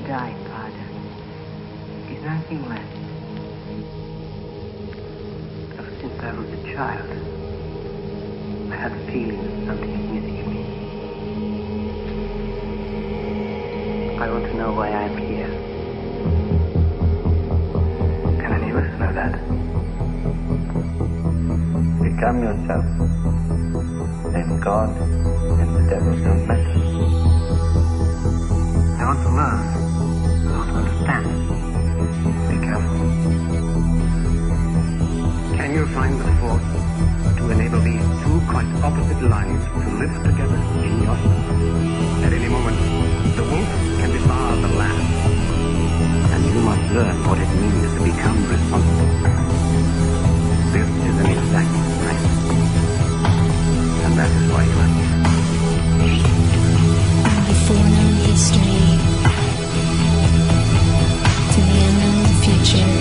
die, Father. Is nothing left. Ever since I was a child, I had a feeling that something is missing in me. I want to know why I'm here. Can any of us know that? Become yourself. Then God and the devil don't matter. I want to learn. I want to understand. Be careful. Can you find the force to enable these two quite opposite lives to live together in yourself? At any moment, the wolf can devour the lamb. And you must learn what it means to become responsible. This is an exact science. And that is why you are here. The foreknown history to the unknown future.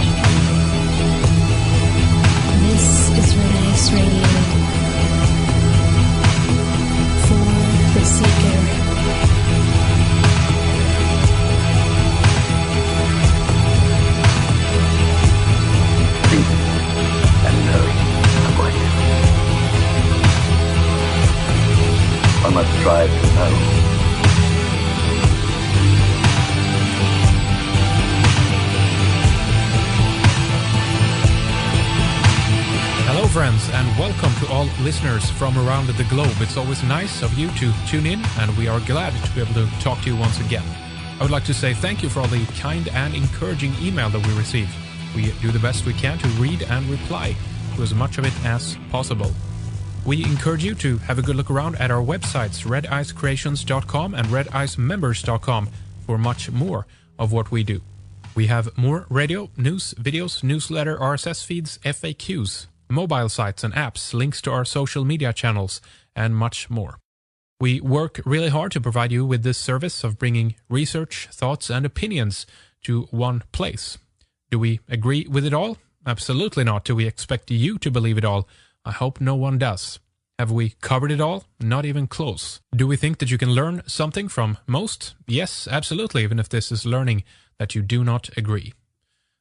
This is Red Ice Radio. For the Seeker. Think and know about it. I must strive to know. Hello friends, and welcome to all listeners from around the globe. It's always nice of you to tune in, and we are glad to be able to talk to you once again. I would like to say thank you for all the kind and encouraging email that we receive. We do the best we can to read and reply to as much of it as possible. We encourage you to have a good look around at our websites, redicecreations.com and redicemembers.com, for much more of what we do. We have more radio, news, videos, newsletter, RSS feeds, FAQs, mobile sites and apps, links to our social media channels, and much more. We work really hard to provide you with this service of bringing research, thoughts, and opinions to one place. Do we agree with it all? Absolutely not. Do we expect you to believe it all? I hope no one does. Have we covered it all? Not even close. Do we think that you can learn something from most? Yes, absolutely, even if this is learning that you do not agree.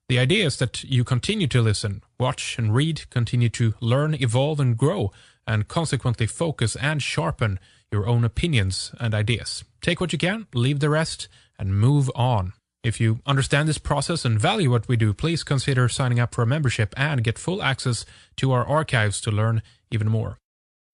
The idea is that you continue to listen, watch and read, continue to learn, evolve and grow, and consequently focus and sharpen your own opinions and ideas. Take what you can, leave the rest, and move on. If you understand this process and value what we do, please consider signing up for a membership and get full access to our archives to learn even more.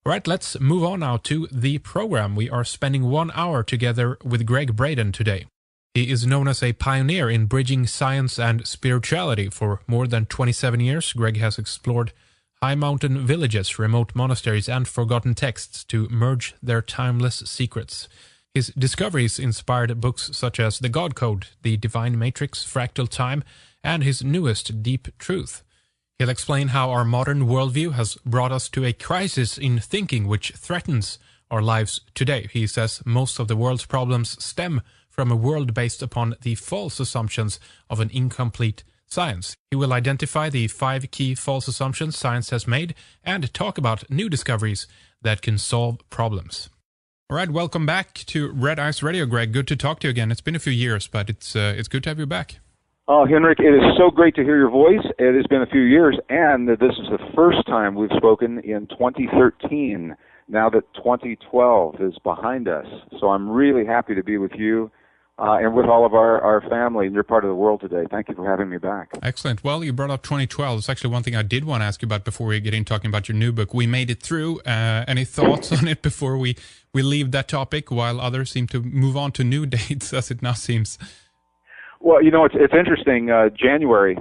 All right, let's move on now to the program. We are spending 1 hour together with Gregg Braden today. He is known as a pioneer in bridging science and spirituality. For more than 27 years, Gregg has explored high mountain villages, remote monasteries, and forgotten texts to merge their timeless secrets. His discoveries inspired books such as The God Code, The Divine Matrix, Fractal Time, and his newest, Deep Truth. He'll explain how our modern worldview has brought us to a crisis in thinking which threatens our lives today. He says most of the world's problems stem from a world based upon the false assumptions of an incomplete science. He will identify the 5 key false assumptions science has made and talk about new discoveries that can solve problems. All right, welcome back to Red Ice Radio, Gregg. Good to talk to you again. It's been a few years, but it's good to have you back. Oh, Henrik, it is so great to hear your voice. It has been a few years, and this is the first time we've spoken in 2013, now that 2012 is behind us. So I'm really happy to be with you and with all of our family in your part of the world today. Thank you for having me back. Excellent. Well, you brought up 2012. It's actually one thing I did want to ask you about before we get in talking about your new book. We made it through. Any thoughts on it before we leave that topic, while others seem to move on to new dates, as it now seems? Well, you know, it's interesting. January,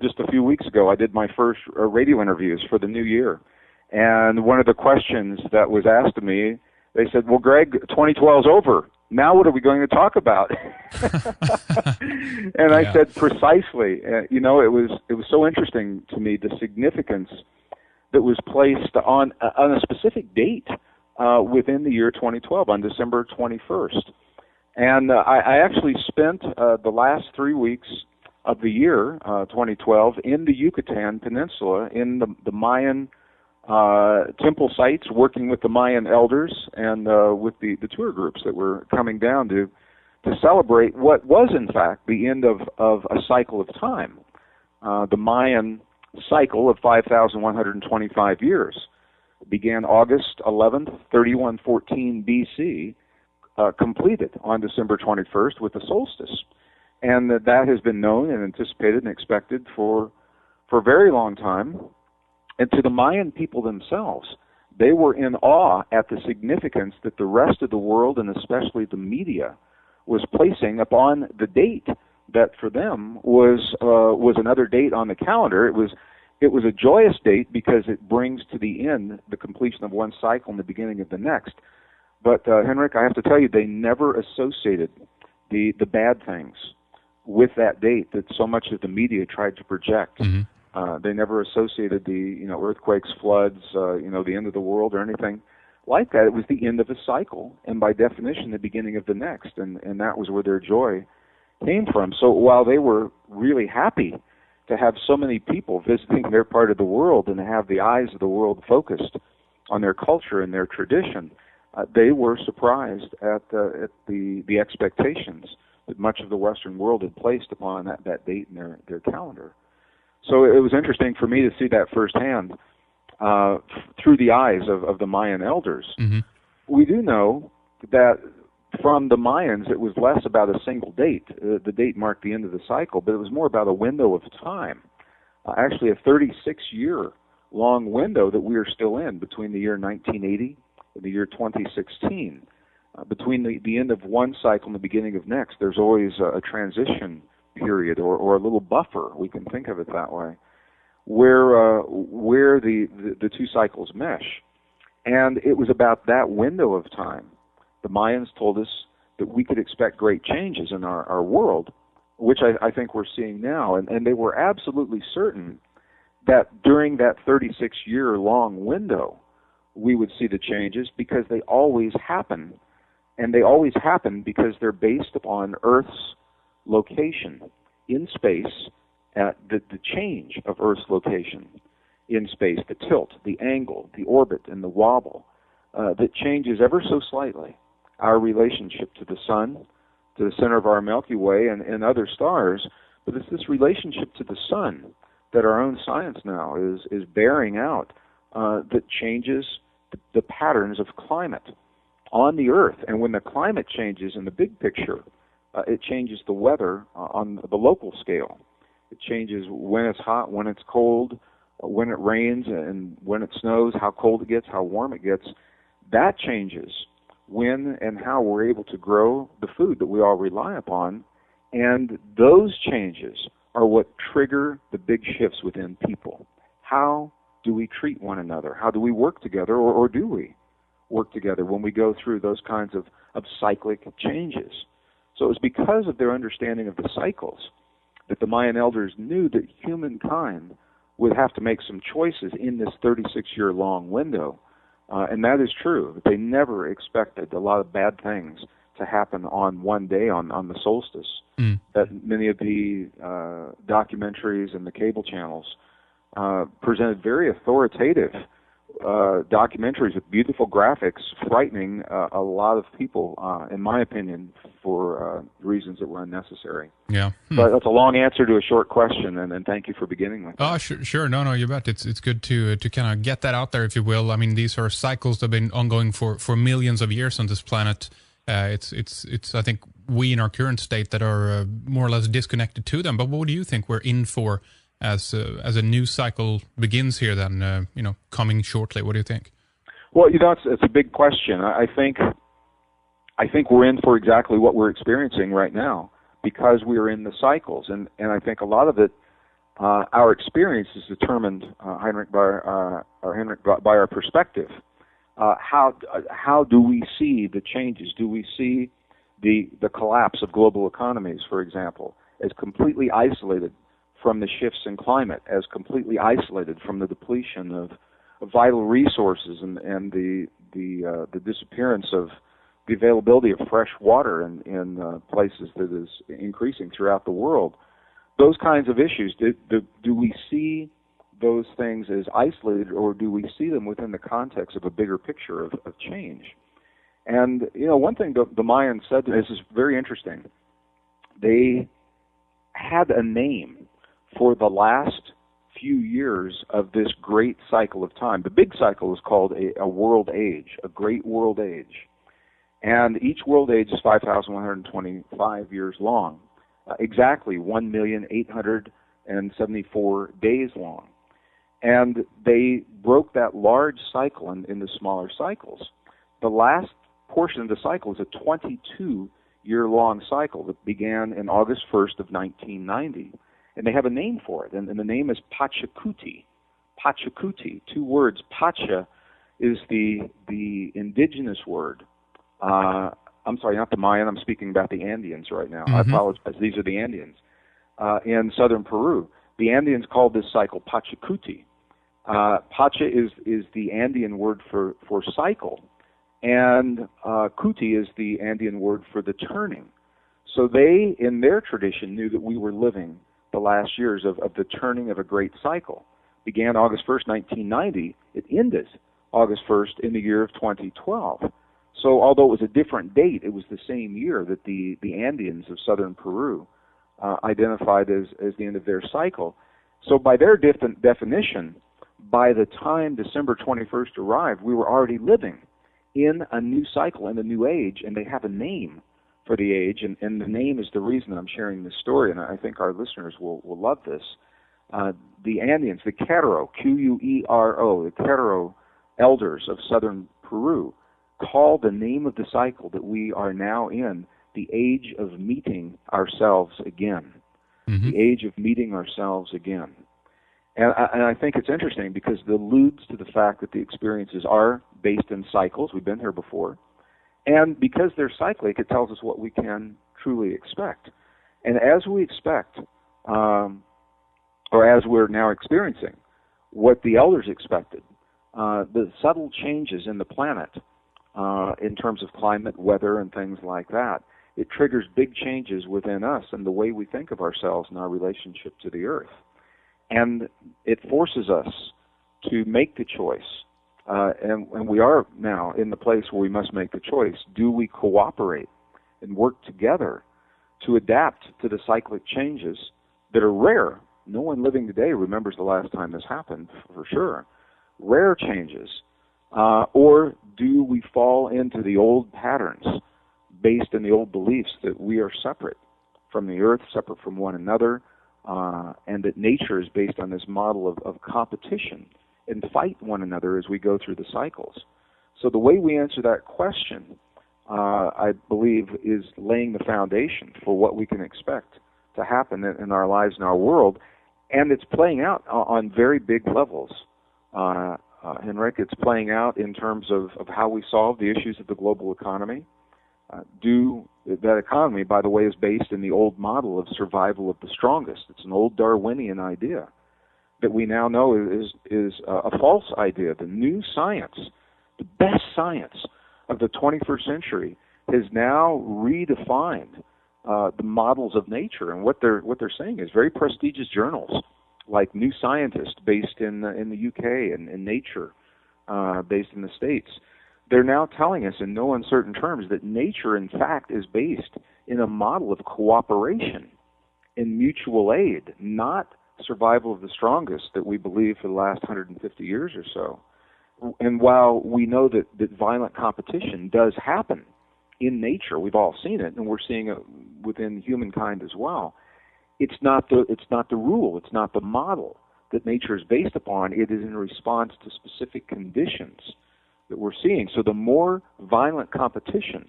just a few weeks ago, I did my first radio interviews for the new year. And one of the questions that was asked of me, they said, well, Gregg, 2012 is over. Now what are we going to talk about? And I said, precisely. You know, it was so interesting to me, the significance that was placed on a specific date within the year 2012, on December 21st. And I actually spent the last 3 weeks of the year 2012 in the Yucatan Peninsula, in the Mayan temple sites, working with the Mayan elders and with the tour groups that were coming down to to celebrate what was, in fact, the end of a cycle of time. The Mayan cycle of 5,125 years began August 11th, 3114 BC, completed on December 21st with the solstice. And that has been known and anticipated and expected for a very long time. And to the Mayan people themselves, they were in awe at the significance that the rest of the world, and especially the media, was placing upon the date that for them was another date on the calendar. It was a joyous date because it brings to the end the completion of one cycle and the beginning of the next. But Henrik, I have to tell you, they never associated the bad things with that date that so much of the media tried to project. Mm-hmm. They never associated the earthquakes, floods, the end of the world or anything like that. It was the end of a cycle, and by definition, the beginning of the next, and that was where their joy came from. So while they were really happy to have so many people visiting their part of the world and to have the eyes of the world focused on their culture and their tradition, they were surprised at the expectations that much of the Western world had placed upon that date in their calendar. So it was interesting for me to see that firsthand through the eyes of the Mayan elders. Mm-hmm. We do know that from the Mayans, it was less about a single date. The date marked the end of the cycle, but it was more about a window of time, actually a 36-year-long window that we are still in between the year 1980 and the year 2016. Between the end of one cycle and the beginning of next, there's always a transition period or a little buffer, we can think of it that way, where the two cycles mesh. And it was about that window of time. The Mayans told us that we could expect great changes in our world, which I think we're seeing now. And they were absolutely certain that during that 36-year-long window, we would see the changes because they always happen. And they always happen because they're based upon Earth's location in space, the change of Earth's location in space, the tilt, the angle, the orbit, and the wobble that changes ever so slightly our relationship to the sun, to the center of our Milky Way, and other stars. But it's this relationship to the sun that our own science now is bearing out that changes the patterns of climate on the Earth. And when the climate changes in the big picture, it changes the weather on the local scale. It changes when it's hot, when it's cold, when it rains, and when it snows, how cold it gets, how warm it gets. That changes when and how we're able to grow the food that we all rely upon. And those changes are what trigger the big shifts within people. How do we treat one another? How do we work together, or do we work together when we go through those kinds of cyclic changes? So it was because of their understanding of the cycles that the Mayan elders knew that humankind would have to make some choices in this 36-year-long window. And that is true. They never expected a lot of bad things to happen on one day, on the solstice. That many of the documentaries and the cable channels presented very authoritative documentaries with beautiful graphics, frightening a lot of people, in my opinion, for reasons that were unnecessary. Yeah. But that's a long answer to a short question, and thank you for beginning with that. Oh, sure. No, you bet. It's good to kind of get that out there, if you will. I mean, these are cycles that have been ongoing for millions of years on this planet. It's I think we in our current state that are more or less disconnected to them. But what do you think we're in for as a new cycle begins here then, coming shortly? What do you think? Well, it's a big question. I think we're in for exactly what we're experiencing right now because we are in the cycles. And I think a lot of it, our experience is determined, Heinrich, by our perspective. How do we see the changes? Do we see the collapse of global economies, for example, as completely isolated from the shifts in climate, as completely isolated from the depletion of vital resources and the disappearance of the availability of fresh water in places that is increasing throughout the world? Those kinds of issues, do we see those things as isolated, or do we see them within the context of a bigger picture of change? And, one thing the Mayans said, this is very interesting, they had a name for the last few years of this great cycle of time. The big cycle is called a world age, a great world age. And each world age is 5,125 years long, exactly 1,874 days long. And they broke that large cycle into smaller cycles. The last portion of the cycle is a 22-year-long cycle that began in August 1st of 1990. And they have a name for it, and the name is Pachacuti. Pachacuti, two words. Pacha is the indigenous word. I'm sorry, not the Mayan. I'm speaking about the Andeans right now. I apologize. These are the Andeans in southern Peru. The Andeans called this cycle Pachacuti. Pacha is the Andean word for cycle, and Kuti is the Andean word for the turning. So they, in their tradition, knew that we were living the last years of the turning of a great cycle. Began August 1st, 1990. It ended August 1st in the year of 2012. So although it was a different date, it was the same year that the Andeans of southern Peru identified as the end of their cycle. So by their definition, by the time December 21st arrived, we were already living in a new cycle, in a new age, and they have a name for the age, and the name is the reason I'm sharing this story, and I think our listeners will love this. The Andeans, the Quero, Quero, the Quero elders of southern Peru, call the name of the cycle that we are now in the age of meeting ourselves again. Mm-hmm. The age of meeting ourselves again. And I think it's interesting because it alludes to the fact that the experiences are based in cycles. We've been here before. And because they're cyclic, it tells us what we can truly expect. And as we expect, or as we're now experiencing, what the elders expected, the subtle changes in the planet in terms of climate, weather, and things like that, it triggers big changes within us and the way we think of ourselves and our relationship to the earth. And it forces us to make the choice. And we are now in the place where we must make the choice. Do we cooperate and work together to adapt to the cyclic changes that are rare? No one living today remembers the last time this happened, for sure. Rare changes. Or do we fall into the old patterns based in the old beliefs that we are separate from the earth, separate from one another, and that nature is based on this model of competition and fight one another as we go through the cycles. So the way we answer that question, I believe, is laying the foundation for what we can expect to happen in our lives and our world, and it's playing out on very big levels. Henrik, it's playing out in terms of how we solve the issues of the global economy. That economy, by the way, is based in the old model of survival of the strongest. It's an old Darwinian idea that we now know is a false idea. The new science, the best science of the 21st century, has now redefined the models of nature. And what they're saying is very prestigious journals like New Scientist, based in the UK, and Nature, based in the States. They're now telling us in no uncertain terms that nature, in fact, is based in a model of cooperation and mutual aid, not survival of the strongest that we believe for the last 150 years or so. And while we know that violent competition does happen in nature, we've all seen it, and we're seeing it within humankind as well, it's not the rule, it's not the model that nature is based upon. It is in response to specific conditions that we're seeing. So the more violent competition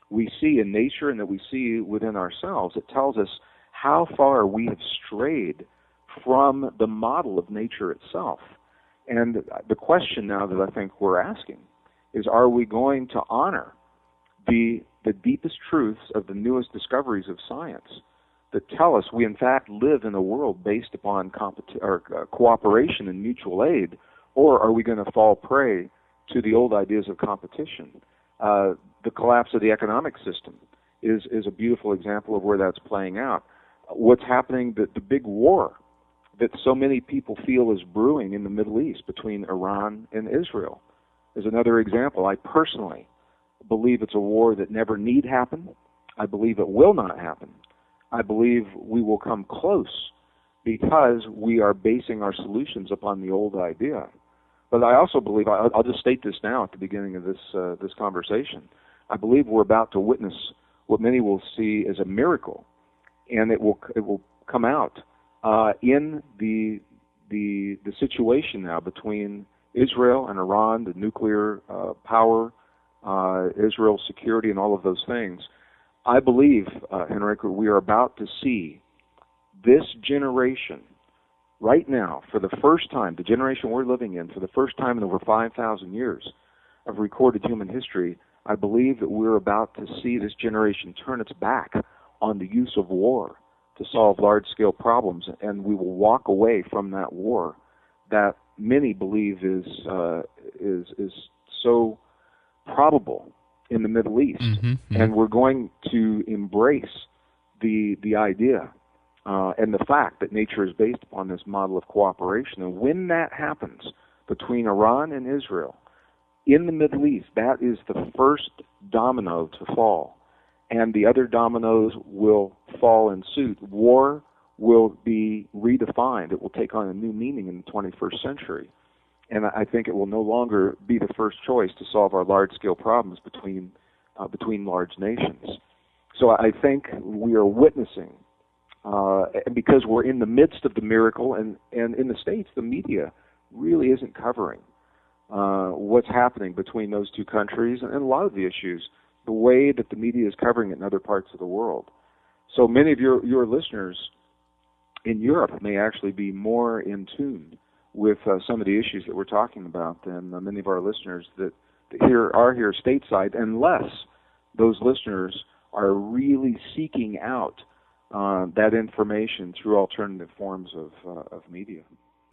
we see in nature and that we see within ourselves, it tells us how far we have strayed from the model of nature itself. And the question now that I think we're asking is, are we going to honor the deepest truths of the newest discoveries of science that tell us we in fact live in a world based upon cooperation and mutual aid, or are we going to fall prey to the old ideas of competition? The collapse of the economic system is a beautiful example of where that's playing out. What's happening, the big war that so many people feel is brewing in the Middle East between Iran and Israel, is another example. I personally believe it's a war that never need happen. I believe it will not happen. I believe we will come close because we are basing our solutions upon the old idea. But I also believe, I'll just state this now at the beginning of this conversation, I believe we're about to witness what many will see as a miracle, and it will come out in the situation now between Israel and Iran, the nuclear power, Israel's security, and all of those things. I believe, Henrik, we are about to see this generation right now, for the first time, the generation we're living in, for the first time in over 5,000 years of recorded human history, I believe that we're about to see this generation turn its back on the use of war to solve large-scale problems, and we will walk away from that war that many believe is so probable in the Middle East, and we're going to embrace the idea and the fact that nature is based upon this model of cooperation. And when that happens between Iran and Israel in the Middle East, that is the first domino to fall, and the other dominoes will fall in suit. War will be redefined. It will take on a new meaning in the 21st century. And I think it will no longer be the first choice to solve our large-scale problems between large nations. So I think we are witnessing, because we're in the midst of the miracle, and in the States, the media really isn't covering what's happening between those two countries and a lot of the issues, the way that the media is covering it in other parts of the world. So many of your listeners in Europe may actually be more in tune with some of the issues that we're talking about than many of our listeners that are here stateside, unless those listeners are really seeking out that information through alternative forms of media.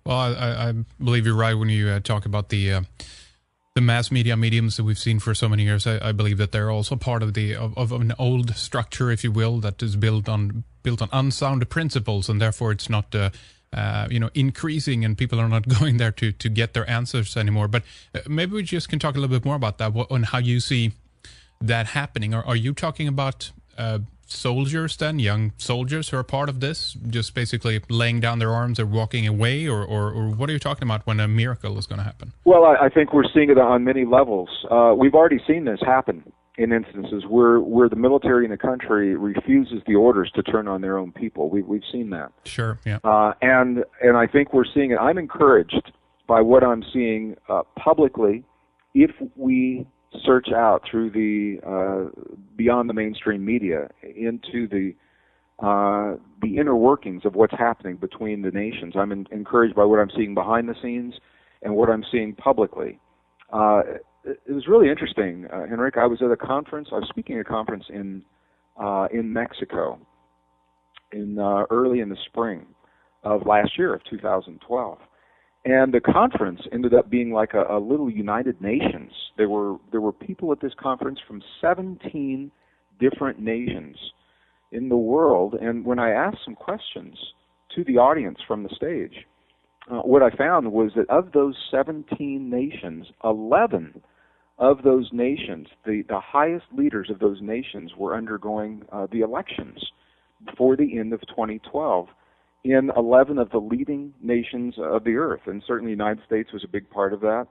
Well, I believe you're right when you talk about the mass media mediums that we've seen for so many years. I believe that they're also part of an old structure, if you will, that is built on unsound principles, and therefore it's not increasing, and people are not going there to get their answers anymore. But maybe we just can talk a little bit more about that and how you see that happening. Are you talking about soldiers then, young soldiers who are part of this, just basically laying down their arms or walking away, or what are you talking about when a miracle is going to happen? Well, I think we're seeing it on many levels. We've already seen this happen in instances where the military in the country refuses the orders to turn on their own people. We've seen that. Sure, yeah. And I think we're seeing it. I'm encouraged by what I'm seeing publicly. If we search out through the beyond the mainstream media into the inner workings of what's happening between the nations, I'm encouraged by what I'm seeing behind the scenes and what I'm seeing publicly. It was really interesting, Henrik. I was at a conference. I was speaking at a conference in Mexico early in the spring of last year, of 2012. And the conference ended up being like a little United Nations. There were people at this conference from 17 different nations in the world. And when I asked some questions to the audience from the stage, what I found was that of those 17 nations, 11 of those nations, the highest leaders of those nations were undergoing the elections before the end of 2012 in 11 of the leading nations of the earth. And certainly the United States was a big part of that.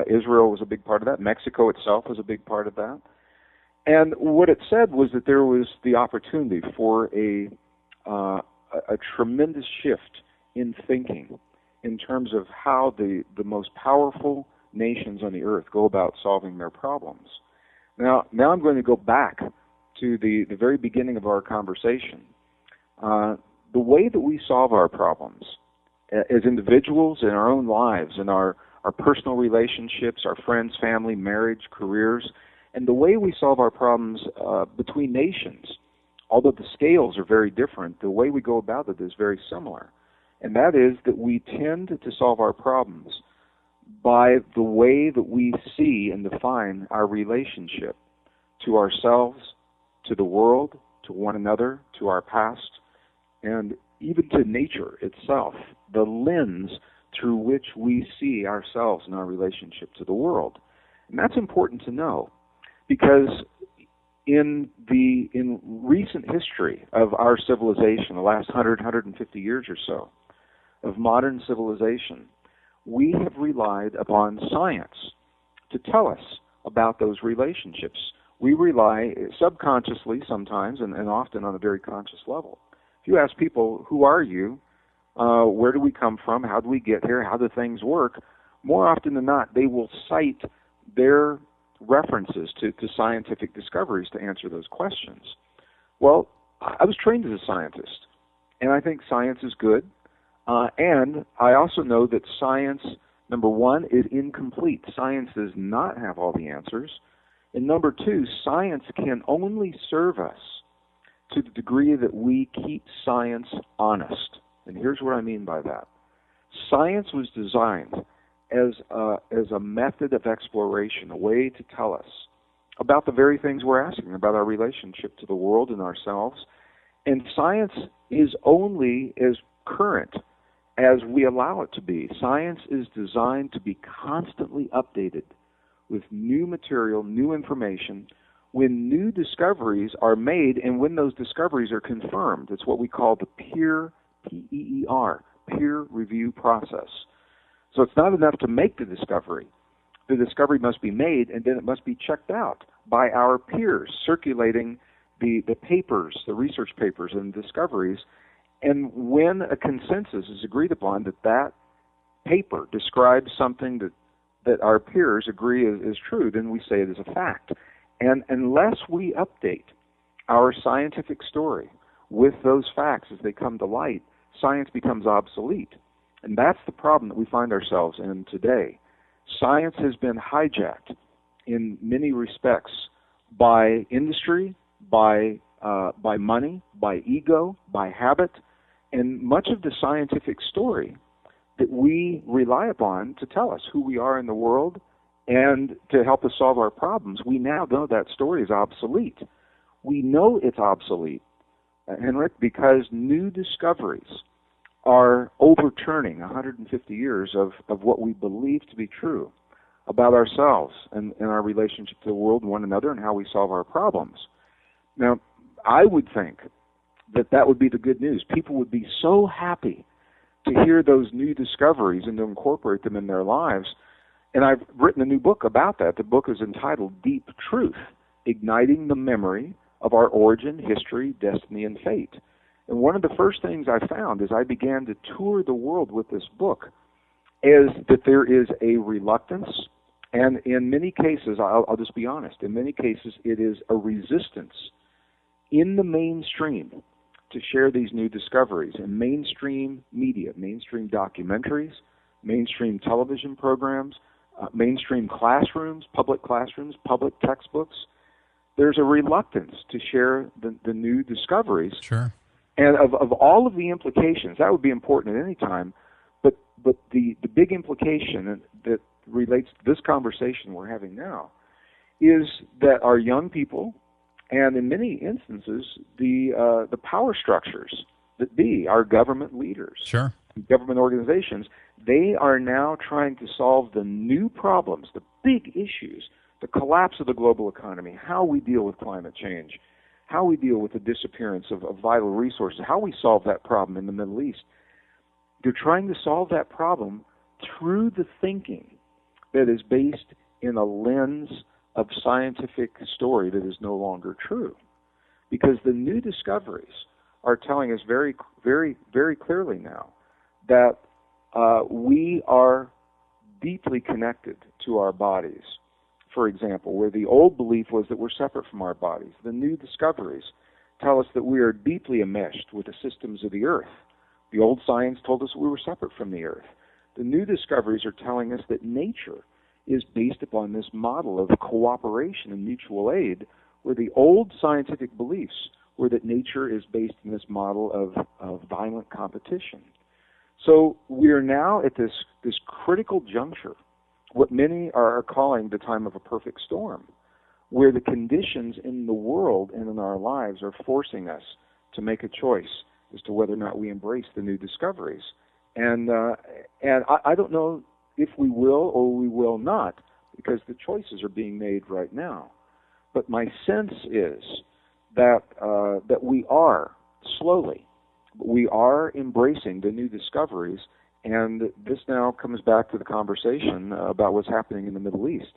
Israel was a big part of that. Mexico itself was a big part of that. And what it said was that there was the opportunity for a tremendous shift in thinking in terms of how the most powerful nations on the earth go about solving their problems. Now I'm going to go back to the very beginning of our conversation. The way that we solve our problems as individuals in our own lives, in our personal relationships, our friends, family, marriage, careers, and the way we solve our problems between nations, although the scales are very different, the way we go about it is very similar. And that is that we tend to solve our problems by the way that we see and define our relationship to ourselves, to the world, to one another, to our past, and even to nature itself, the lens through which we see ourselves and our relationship to the world. And that's important to know, because in recent history of our civilization, the last 150 years or so of modern civilization, we have relied upon science to tell us about those relationships. We rely subconsciously sometimes and often on a very conscious level. If you ask people, who are you? Where do we come from? How do we get here? How do things work? More often than not, they will cite their references to scientific discoveries to answer those questions. Well, I was trained as a scientist, and I think science is good. And I also know that science, number one, is incomplete. Science does not have all the answers. And number two, science can only serve us to the degree that we keep science honest. And here's what I mean by that. Science was designed as a method of exploration, a way to tell us about the very things we're asking, about our relationship to the world and ourselves. And science is only as current as we allow it to be. Science is designed to be constantly updated with new material, new information, when new discoveries are made and when those discoveries are confirmed. It's what we call the peer, P-E-E-R, peer review process. So it's not enough to make the discovery. The discovery must be made, and then it must be checked out by our peers, circulating the papers, the research papers and discoveries. And when a consensus is agreed upon that paper describes something that our peers agree is true, then we say it is a fact. And unless we update our scientific story with those facts as they come to light, science becomes obsolete. And that's the problem that we find ourselves in today. Science has been hijacked in many respects by industry, by money, by ego, by habit, and much of the scientific story that we rely upon to tell us who we are in the world and to help us solve our problems, we now know that story is obsolete. We know it's obsolete, Henrik, because new discoveries are overturning 150 years of what we believe to be true about ourselves and our relationship to the world and one another and how we solve our problems. Now, I would think that would be the good news. People would be so happy to hear those new discoveries and to incorporate them in their lives. And I've written a new book about that. The book is entitled Deep Truth, Igniting the Memory of Our Origin, History, Destiny, and Fate. And one of the first things I found as I began to tour the world with this book is that there is a reluctance, and in many cases, I'll just be honest, in many cases it is a resistance in the mainstream to share these new discoveries in mainstream media, mainstream documentaries, mainstream television programs, mainstream classrooms, public textbooks. There's a reluctance to share the new discoveries. Sure. And of all of the implications, that would be important at any time, but the big implication that relates to this conversation we're having now is that our young people, and in many instances, the power structures that be our government leaders, sure, government organizations, they are now trying to solve the new problems, the big issues, the collapse of the global economy, how we deal with climate change, how we deal with the disappearance of vital resources, how we solve that problem in the Middle East. They're trying to solve that problem through the thinking that is based in a lens of scientific story that is no longer true. Because the new discoveries are telling us very, very, very clearly now that we are deeply connected to our bodies. For example, where the old belief was that we're separate from our bodies, the new discoveries tell us that we are deeply enmeshed with the systems of the earth. The old science told us we were separate from the earth. The new discoveries are telling us that nature is based upon this model of cooperation and mutual aid, where the old scientific beliefs were that nature is based in this model of violent competition. So we are now at this critical juncture, what many are calling the time of a perfect storm, where the conditions in the world and in our lives are forcing us to make a choice as to whether or not we embrace the new discoveries. And I don't know if we will or we will not, because the choices are being made right now. But my sense is that that we are slowly, we are embracing the new discoveries, and this now comes back to the conversation about what's happening in the Middle East.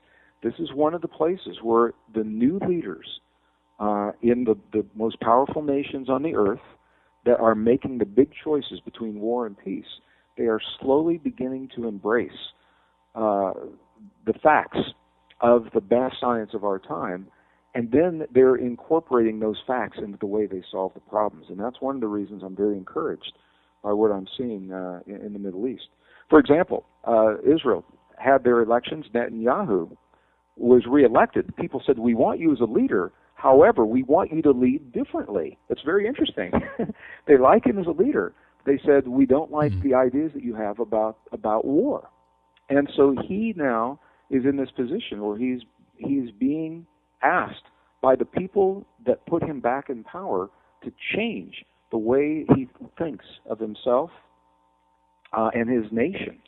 This is one of the places where the new leaders in the most powerful nations on the earth that are making the big choices between war and peace, they are slowly beginning to embrace the facts of the best science of our time, and then they're incorporating those facts into the way they solve the problems. And that's one of the reasons I'm very encouraged by what I'm seeing in the Middle East. For example, Israel had their elections. Netanyahu was reelected. People said, we want you as a leader. However, we want you to lead differently. That's very interesting. They like him as a leader. They said, we don't like the ideas that you have about war. And so he now is in this position where he's being asked by the people that put him back in power to change the way he thinks of himself and his nation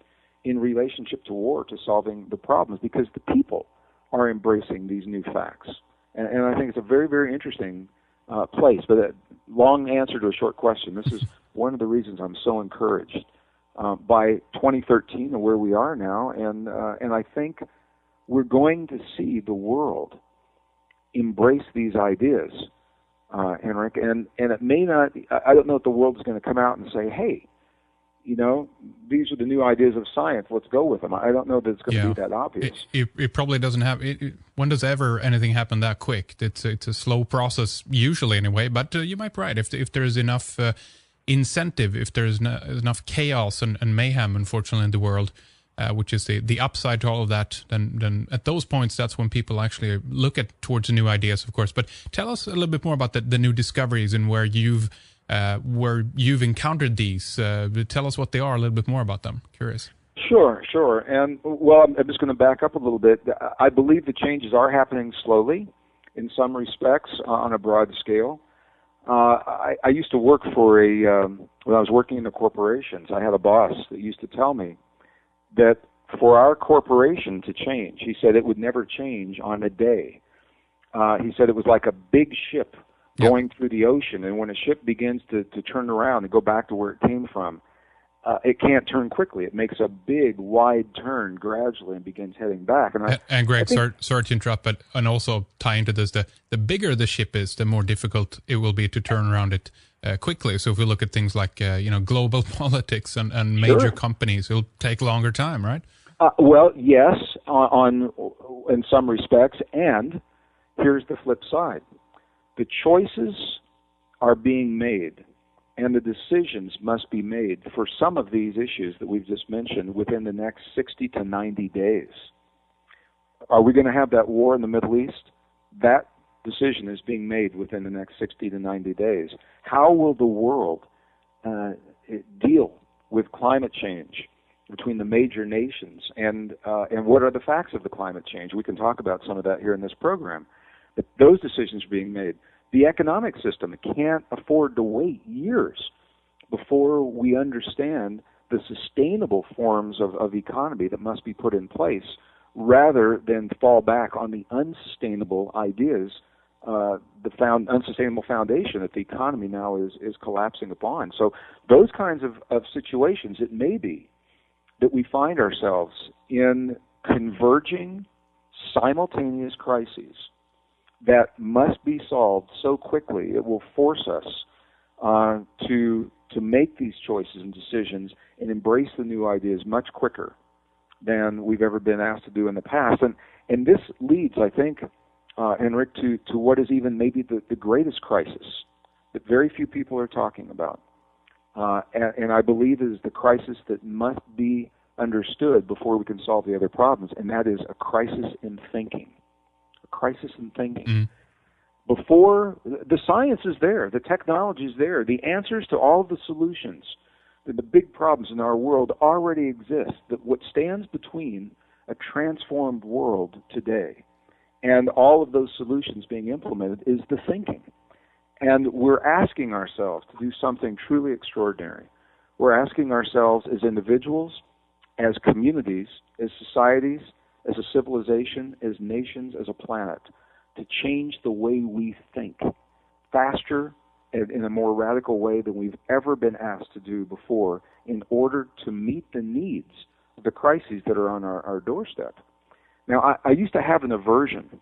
in relationship to war, to solving the problems, because the people are embracing these new facts. And I think it's a very, very interesting place. But a long answer to a short question. This is one of the reasons I'm so encouraged by 2013 and where we are now. And I think we're going to see the world embrace these ideas, Henrik. And it may not, I don't know if the world is going to come out and say, hey, you know, these are the new ideas of science, let's go with them. I don't know that it's going to be that obvious. It probably doesn't happen. When does ever anything happen that quick? It's a slow process, usually anyway, but you might be right. If there's enough incentive, if there's enough chaos and mayhem, unfortunately, in the world, which is the upside to all of that, then at those points, that's when people actually look towards the new ideas, of course. But tell us a little bit more about the new discoveries and where you've encountered these. Tell us what they are, a little bit more about them. Curious. Sure. And, well, I'm just going to back up a little bit. I believe the changes are happening slowly in some respects on a broad scale. I used to work for when I was working in the corporations, I had a boss that used to tell me that for our corporation to change, he said it would never change on a day. He said it was like a big ship going through the ocean, and when a ship begins to turn around and go back to where it came from, it can't turn quickly. It makes a big, wide turn gradually and begins heading back. And Greg, sorry to interrupt, but and also tie into this, the bigger the ship is, the more difficult it will be to turn around it quickly. So if we look at things like global politics and major companies, it'll take longer time, right? Well, yes, in some respects, and here's the flip side. The choices are being made, and the decisions must be made for some of these issues that we've just mentioned within the next 60 to 90 days. Are we going to have that war in the Middle East? That decision is being made within the next 60 to 90 days. How will the world deal with climate change between the major nations, and what are the facts of the climate change? We can talk about some of that here in this program. But those decisions are being made. The economic system can't afford to wait years before we understand the sustainable forms of economy that must be put in place, rather than fall back on the unsustainable ideas, unsustainable foundation that the economy now is collapsing upon. So those kinds of situations, it may be that we find ourselves in converging simultaneous crises that must be solved so quickly. It will force us to make these choices and decisions and embrace the new ideas much quicker than we've ever been asked to do in the past. And this leads, I think, Henrik, to what is even maybe the greatest crisis that very few people are talking about. And I believe is the crisis that must be understood before we can solve the other problems, and that is a crisis in thinking. Crisis in thinking. Before, the science is there, the technology is there, the answers to all the solutions, the big problems in our world already exist. That what stands between a transformed world today and all of those solutions being implemented is the thinking. And we're asking ourselves to do something truly extraordinary. We're asking ourselves as individuals, as communities, as societies, as a civilization, as nations, as a planet, to change the way we think faster and in a more radical way than we've ever been asked to do before in order to meet the needs of the crises that are on our doorstep. Now, I used to have an aversion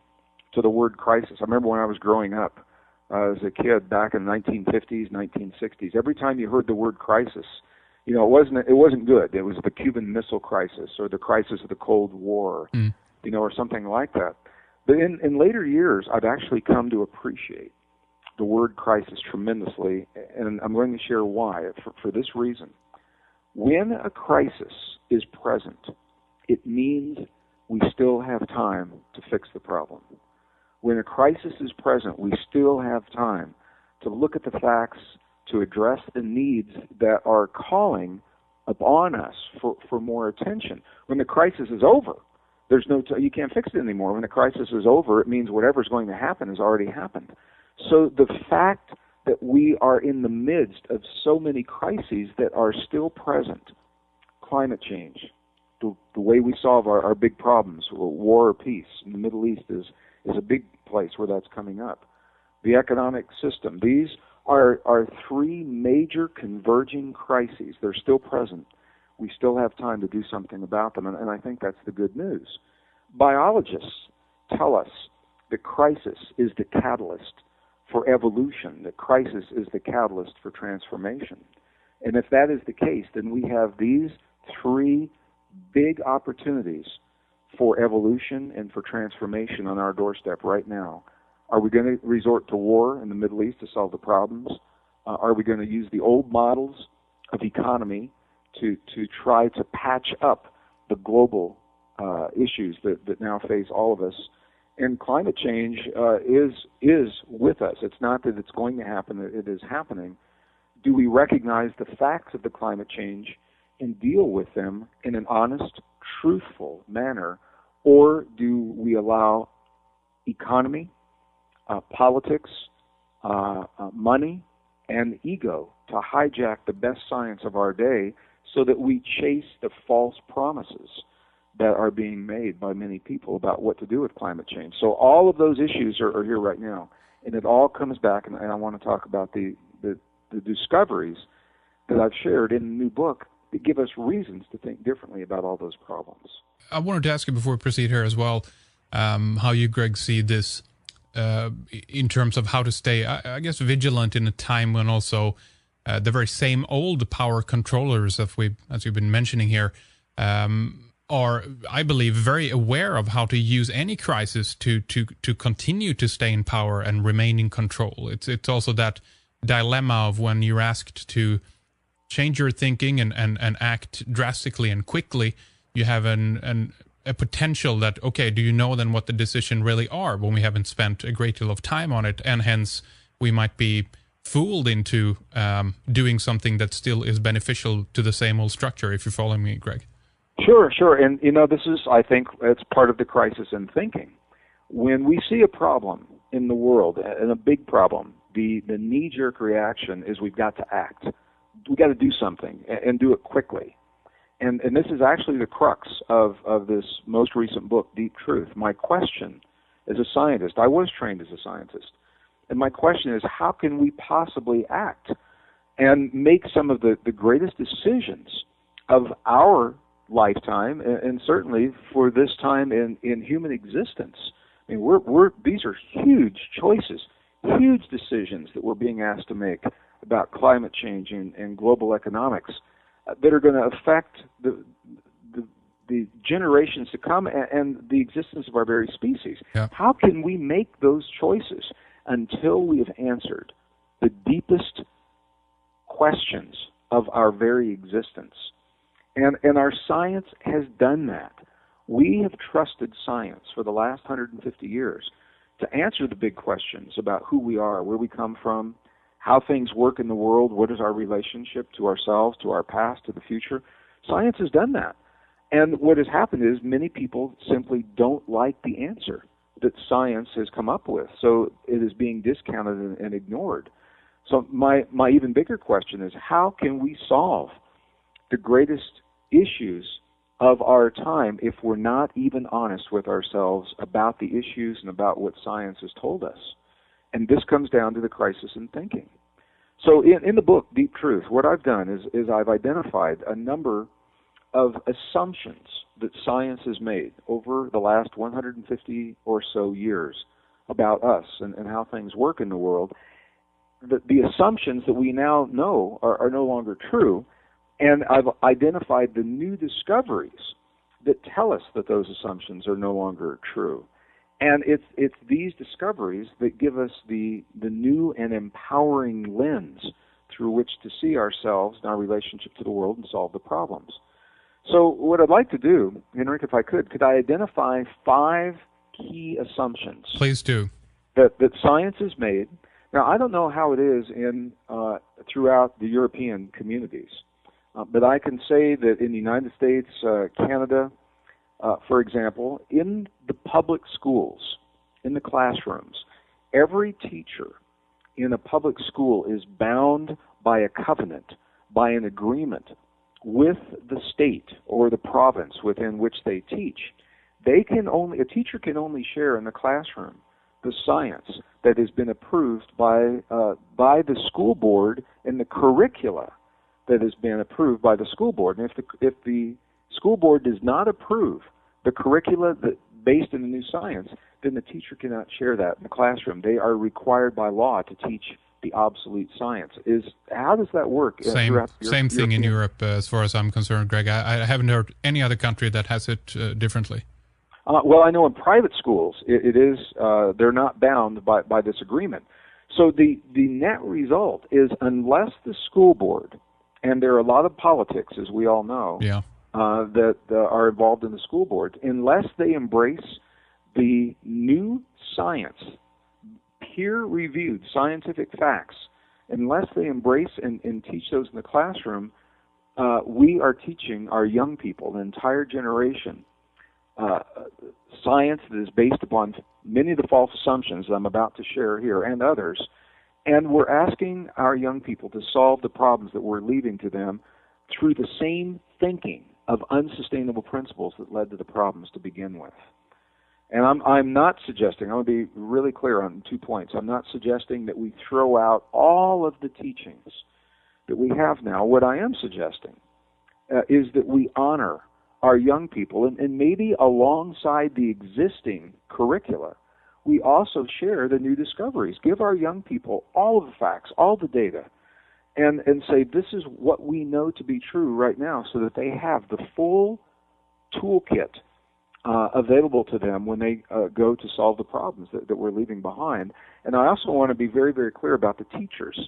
to the word crisis. I remember when I was growing up as a kid back in the 1950s, 1960s, every time you heard the word crisis, it wasn't good. It was the Cuban Missile Crisis or the crisis of the Cold War, or something like that. But in later years, I've actually come to appreciate the word crisis tremendously, and I'm going to share why, for this reason. When a crisis is present, it means we still have time to fix the problem. When a crisis is present, we still have time to look at the facts, to address the needs that are calling upon us for more attention. When the crisis is over, you can't fix it anymore. When the crisis is over, it means whatever's going to happen has already happened. So the fact that we are in the midst of so many crises that are still present, climate change, the way we solve our big problems, war or peace in the Middle East is a big place where that's coming up. The economic system, these are three major converging crises. They're still present. We still have time to do something about them, and I think that's the good news. Biologists tell us the crisis is the catalyst for evolution. The crisis is the catalyst for transformation. And if that is the case, then we have these three big opportunities for evolution and for transformation on our doorstep right now. Are we going to resort to war in the Middle East to solve the problems? Are we going to use the old models of economy to try to patch up the global issues that now face all of us? And climate change is with us. It's not that it's going to happen, it is happening. Do we recognize the facts of the climate change and deal with them in an honest, truthful manner, or do we allow economy, politics, money, and ego to hijack the best science of our day so that we chase the false promises that are being made by many people about what to do with climate change? So all of those issues are here right now, and it all comes back, and I want to talk about the discoveries that I've shared in the new book that give us reasons to think differently about all those problems. I wanted to ask you before we proceed here as well, how you, Greg, see this in terms of how to stay, I guess, vigilant in a time when also the very same old power controllers, as you've been mentioning here, are, I believe, very aware of how to use any crisis to continue to stay in power and remain in control. It's also that dilemma of when you're asked to change your thinking and act drastically and quickly, you have a potential that, okay, do you know then what the decision really are when we haven't spent a great deal of time on it, and hence we might be fooled into doing something that still is beneficial to the same old structure, if you're following me, Greg. Sure. And, this is, I think, it's part of the crisis in thinking. When we see a problem in the world, and a big problem, the knee-jerk reaction is we've got to act. We've got to do something and do it quickly. And this is actually the crux of this most recent book, Deep Truth. My question as a scientist, I was trained as a scientist, and my question is, how can we possibly act and make some of the greatest decisions of our lifetime, and certainly for this time in human existence? I mean, these are huge choices, huge decisions that we're being asked to make about climate change and global economics that are going to affect the generations to come and the existence of our very species. Yeah. How can we make those choices until we have answered the deepest questions of our very existence? And our science has done that. We have trusted science for the last 150 years to answer the big questions about who we are, where we come from, how things work in the world, what is our relationship to ourselves, to our past, to the future. Science has done that. And what has happened is many people simply don't like the answer that science has come up with, so it is being discounted and ignored. So my even bigger question is, how can we solve the greatest issues of our time if we're not even honest with ourselves about the issues and about what science has told us. And this comes down to the crisis in thinking. So in the book, Deep Truth, what I've done is I've identified a number of assumptions that science has made over the last 150 or so years about us and how things work in the world. The assumptions that we now know are no longer true, and I've identified the new discoveries that tell us that those assumptions are no longer true. And it's these discoveries that give us the new and empowering lens through which to see ourselves and our relationship to the world and solve the problems. So what I'd like to do, Henrik, if I could I identify 5 key assumptions? Please do. That science has made. Now, I don't know how it is in throughout the European communities, but I can say that in the United States, Canada, for example, in the public schools, in the classrooms, every teacher in a public school is bound by a covenant, by an agreement with the state or the province within which they teach. A teacher can only share in the classroom the science that has been approved by the school board and the curricula that has been approved by the school board. And if the school board does not approve the curricula based in the new science, then the teacher cannot share that in the classroom. They are required by law to teach the obsolete science. How does that work? Same thing in Europe, as far as I'm concerned, Greg. I haven't heard any other country that has it differently. Well, I know in private schools it is they're not bound by this agreement. So the net result is unless the school board, and there are a lot of politics, as we all know, that are involved in the school board, unless they embrace the new science, peer-reviewed scientific facts, unless they embrace and teach those in the classroom, we are teaching our young people, an entire generation, science that is based upon many of the false assumptions that I'm about to share here and others, and we're asking our young people to solve the problems that we're leaving to them through the same thinking of unsustainable principles that led to the problems to begin with. And I'm not suggesting, I want to be really clear on 2 points. I'm not suggesting that we throw out all of the teachings that we have now. What I am suggesting is that we honor our young people, and maybe alongside the existing curricula, we also share the new discoveries. Give our young people all of the facts, all the data, and say this is what we know to be true right now, so that they have the full toolkit available to them when they go to solve the problems that we're leaving behind. And I also want to be very, very clear about the teachers.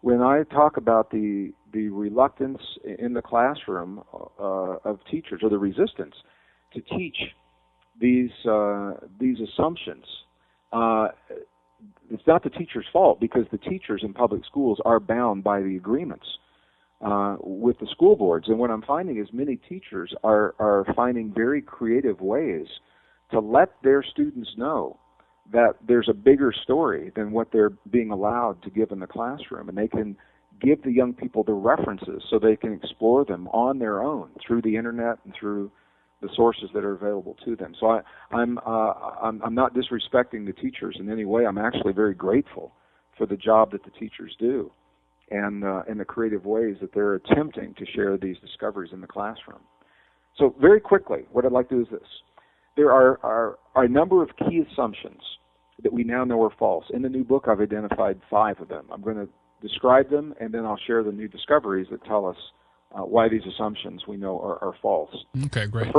When I talk about the reluctance in the classroom of teachers, or the resistance to teach these assumptions, it's not the teacher's fault, because the teachers in public schools are bound by the agreements with the school boards. And what I'm finding is many teachers are finding very creative ways to let their students know that there's a bigger story than what they're being allowed to give in the classroom, and they can give the young people the references so they can explore them on their own through the internet and through the sources that are available to them. So I'm not disrespecting the teachers in any way. I'm actually very grateful for the job that the teachers do, and the creative ways that they're attempting to share these discoveries in the classroom. So very quickly, what I'd like to do is this. There are a number of key assumptions that we now know are false. In the new book, I've identified 5 of them. I'm going to describe them, and then I'll share the new discoveries that tell us why these assumptions we know are false. Okay, great.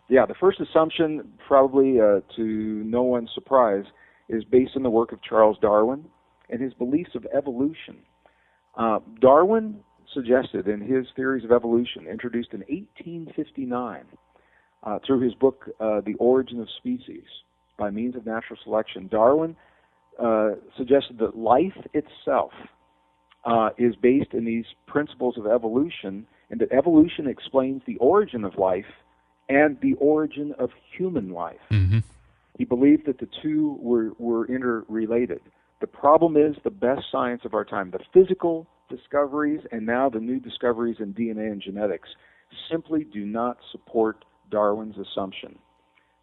The first assumption, probably to no one's surprise, is based on the work of Charles Darwin and his beliefs of evolution. Darwin suggested in his theories of evolution, introduced in 1859 through his book, The Origin of Species by Means of Natural Selection, Darwin suggested that life itself is based in these principles of evolution, and that evolution explains the origin of life and the origin of human life. Mm-hmm. He believed that the two were interrelated. The problem is the best science of our time, the physical discoveries and now the new discoveries in DNA and genetics, simply do not support Darwin's assumption.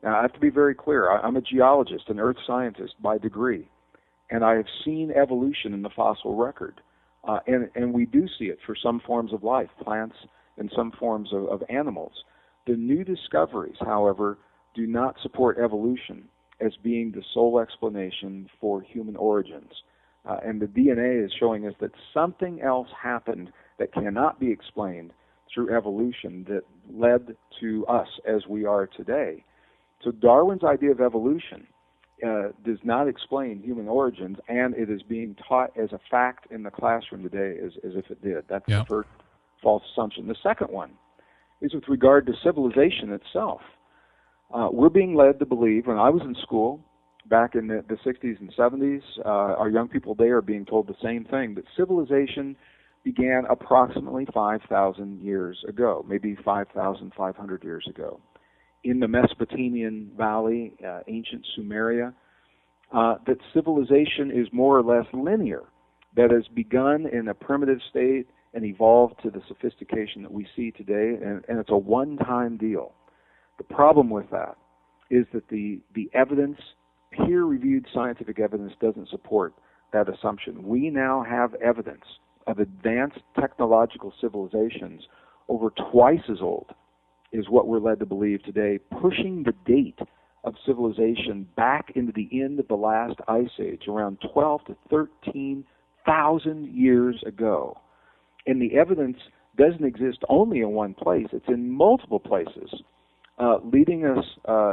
Now, I have to be very clear. I'm a geologist, an earth scientist by degree, and I have seen evolution in the fossil record. And we do see it for some forms of life, plants and some forms of animals. The new discoveries, however, do not support evolution as being the sole explanation for human origins. And the DNA is showing us that something else happened that cannot be explained through evolution that led to us as we are today. So Darwin's idea of evolution does not explain human origins, and it is being taught as a fact in the classroom today as if it did. That's the first false assumption. The second one is with regard to civilization itself. We're being led to believe, when I was in school back in the 60s and 70s, our young people today are being told the same thing, that civilization began approximately 5,000 years ago, maybe 5,500 years ago, in the Mesopotamian Valley, ancient Sumeria, that civilization is more or less linear, that has begun in a primitive state and evolved to the sophistication that we see today, and it's a one-time deal. The problem with that is that the evidence, peer-reviewed scientific evidence, doesn't support that assumption. We now have evidence of advanced technological civilizations over twice as old is what we're led to believe today, pushing the date of civilization back into the end of the last ice age, around 12 to 13,000 years ago. And the evidence doesn't exist only in one place, it's in multiple places, leading us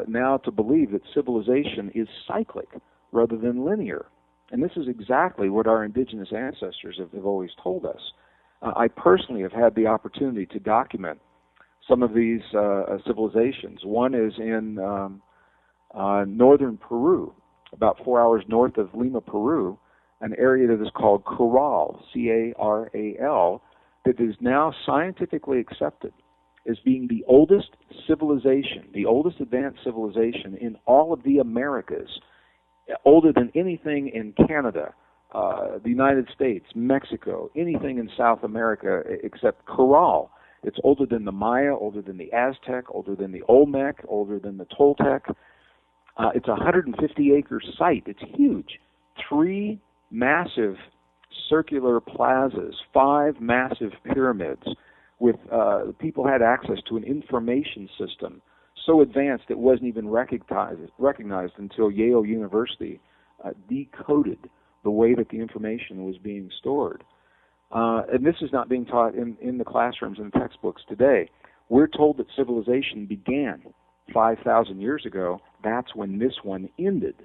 now to believe that civilization is cyclic rather than linear. And this is exactly what our indigenous ancestors have always told us. I personally have had the opportunity to document some of these civilizations. One is in northern Peru, about 4 hours north of Lima, Peru, an area that is called Caral, C-A-R-A-L, that is now scientifically accepted as being the oldest civilization, the oldest advanced civilization in all of the Americas, older than anything in Canada, the United States, Mexico, anything in South America except Caral. It's older than the Maya, older than the Aztec, older than the Olmec, older than the Toltec. It's a 150-acre site. It's huge. 3 massive circular plazas, 5 massive pyramids, with people had access to an information system so advanced it wasn't even recognized until Yale University decoded the way that the information was being stored. And this is not being taught in the classrooms and textbooks today. We're told that civilization began 5,000 years ago. That's when this one ended.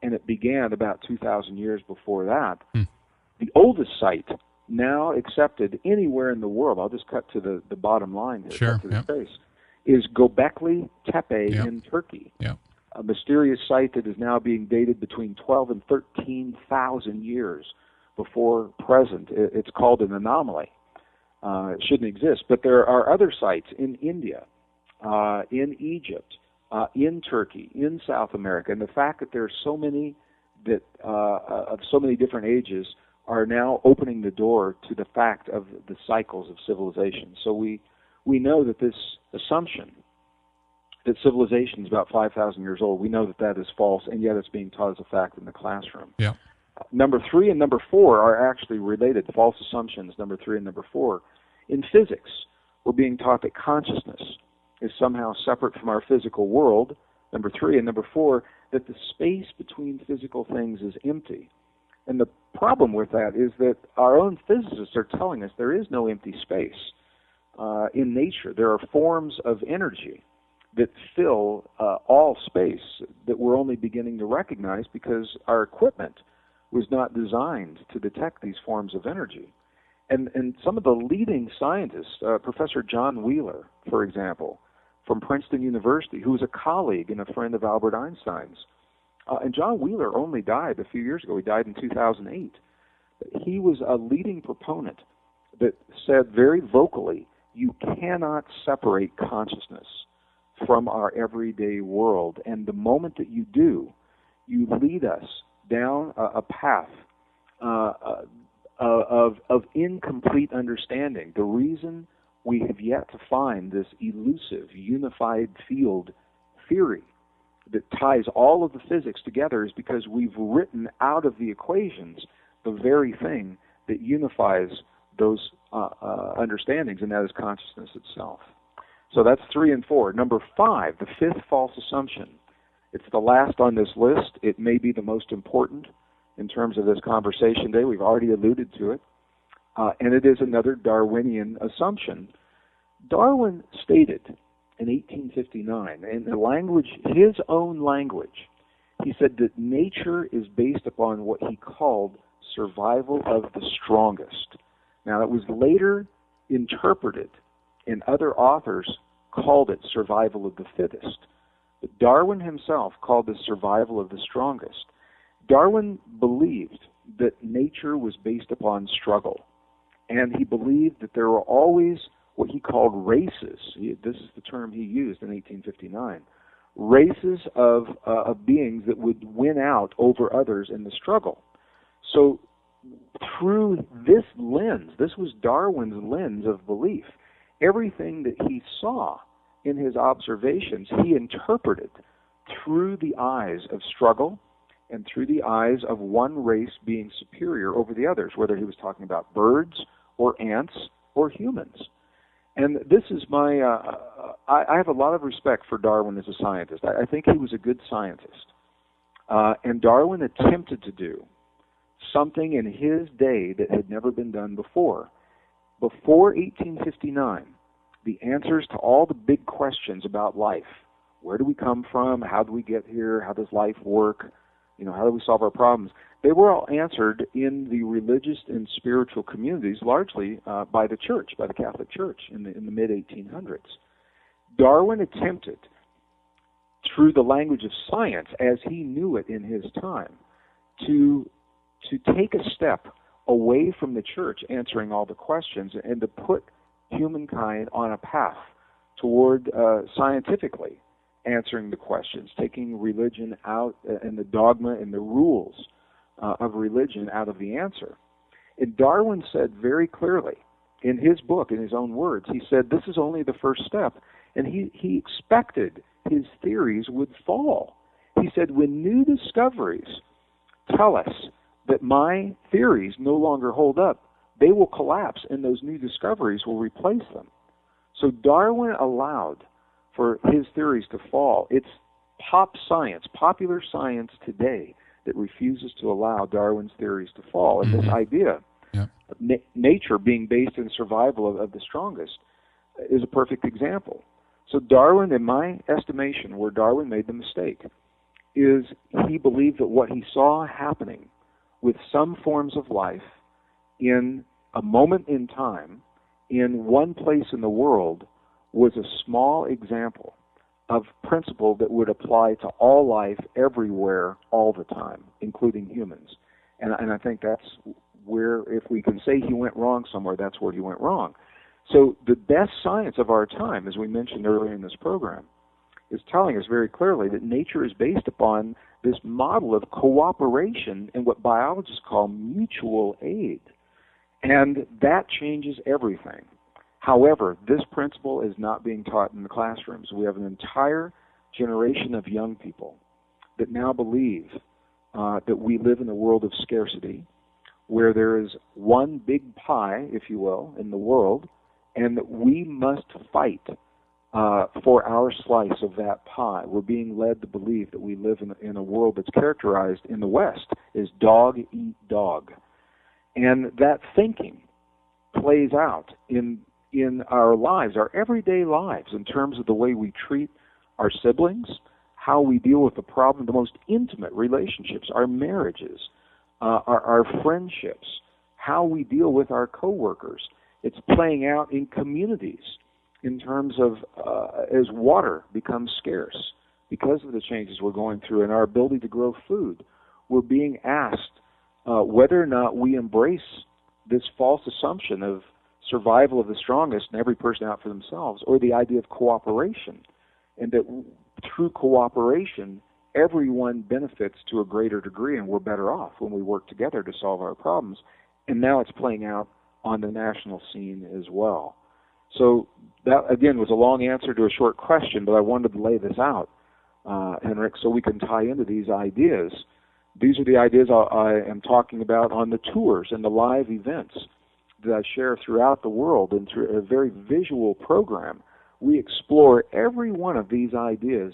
And it began about 2,000 years before that. The oldest site now accepted anywhere in the world, I'll just cut to the bottom line here, cut to the chase, is Göbekli Tepe in Turkey. A mysterious site that is now being dated between 12 and 13,000 years before present. It's called an anomaly. It shouldn't exist. But there are other sites in India, in Egypt, in Turkey, in South America. And the fact that there are so many that of so many different ages are now opening the door to the fact of the cycles of civilization. So we know that this assumption that civilization is about 5,000 years old, we know that that is false, and yet it's being taught as a fact in the classroom. Number 3 and number 4 are actually related, false assumptions, number 3 and number 4. In physics, we're being taught that consciousness is somehow separate from our physical world, number 3, and number 4, that the space between physical things is empty. And the problem with that is that our own physicists are telling us there is no empty space. In nature, there are forms of energy that fill all space that we're only beginning to recognize because our equipment was not designed to detect these forms of energy. And some of the leading scientists, Professor John Wheeler, for example, from Princeton University, who was a colleague and a friend of Albert Einstein's, and John Wheeler only died a few years ago. He died in 2008. He was a leading proponent that said very vocally, you cannot separate consciousness from our everyday world. And the moment that you do, you lead us down a path of incomplete understanding. The reason we have yet to find this elusive, unified field theory that ties all of the physics together is because we've written out of the equations the very thing that unifies those understandings, and that is consciousness itself. So that's 3 and 4. Number 5, the 5th false assumption. It's the last on this list. It may be the most important in terms of this conversation today. We've already alluded to it. And it is another Darwinian assumption. Darwin stated in 1859, in the language, his own language, he said that nature is based upon what he called survival of the strongest. Now, it was later interpreted, and other authors called it survival of the fittest. But Darwin himself called this survival of the strongest. Darwin believed that nature was based upon struggle, and he believed that there were always what he called races. This is the term he used in 1859. Races of beings that would win out over others in the struggle. So through this lens, this was Darwin's lens of belief, everything that he saw in his observations, he interpreted through the eyes of struggle and through the eyes of one race being superior over the others, whether he was talking about birds or ants or humans. And this is my, I have a lot of respect for Darwin as a scientist. I think he was a good scientist. And Darwin attempted to do something in his day that had never been done before. Before 1859, the answers to all the big questions about life, where do we come from, how do we get here, how does life work, how do we solve our problems, they were all answered in the religious and spiritual communities, largely by the church, by the Catholic Church in the mid-1800s. Darwin attempted, through the language of science, as he knew it in his time, to take a step away from the church answering all the questions and to put humankind on a path toward scientifically answering the questions, taking religion out and the dogma and the rules of religion out of the answer. And Darwin said very clearly in his book, in his own words, he said this is only the first step, and he expected his theories would fall. He said, when new discoveries tell us that my theories no longer hold up, they will collapse and those new discoveries will replace them. So Darwin allowed for his theories to fall. It's pop science, popular science today, that refuses to allow Darwin's theories to fall. And this idea of nature being based in survival of the strongest is a perfect example. So Darwin, in my estimation, where Darwin made the mistake, is he believed that what he saw happening with some forms of life in a moment in time, in one place in the world, was a small example of principle that would apply to all life everywhere all the time, including humans. And I think that's where, if we can say he went wrong somewhere, that's where he went wrong. So the best science of our time, as we mentioned earlier in this program, is telling us very clearly that nature is based upon this model of cooperation and what biologists call mutual aid. And that changes everything. However, this principle is not being taught in the classrooms. We have an entire generation of young people that now believe that we live in a world of scarcity, where there is one big pie, if you will, in the world, and that we must fight for our slice of that pie. We're being led to believe that we live in a world that's characterized in the West as dog eat dog. And that thinking plays out in our lives, our everyday lives, in terms of the way we treat our siblings, how we deal with the problem, the most intimate relationships, our marriages, our friendships, how we deal with our coworkers. It's playing out in communities in terms of as water becomes scarce because of the changes we're going through and our ability to grow food. We're being asked whether or not we embrace this false assumption of survival of the strongest and every person out for themselves, or the idea of cooperation, and that through cooperation everyone benefits to a greater degree and we're better off when we work together to solve our problems. And now it's playing out on the national scene as well. So that, again, was a long answer to a short question, but I wanted to lay this out, Henrik, so we can tie into these ideas. These are the ideas I am talking about on the tours and the live events that I share throughout the world, and through a very visual program. We explore every one of these ideas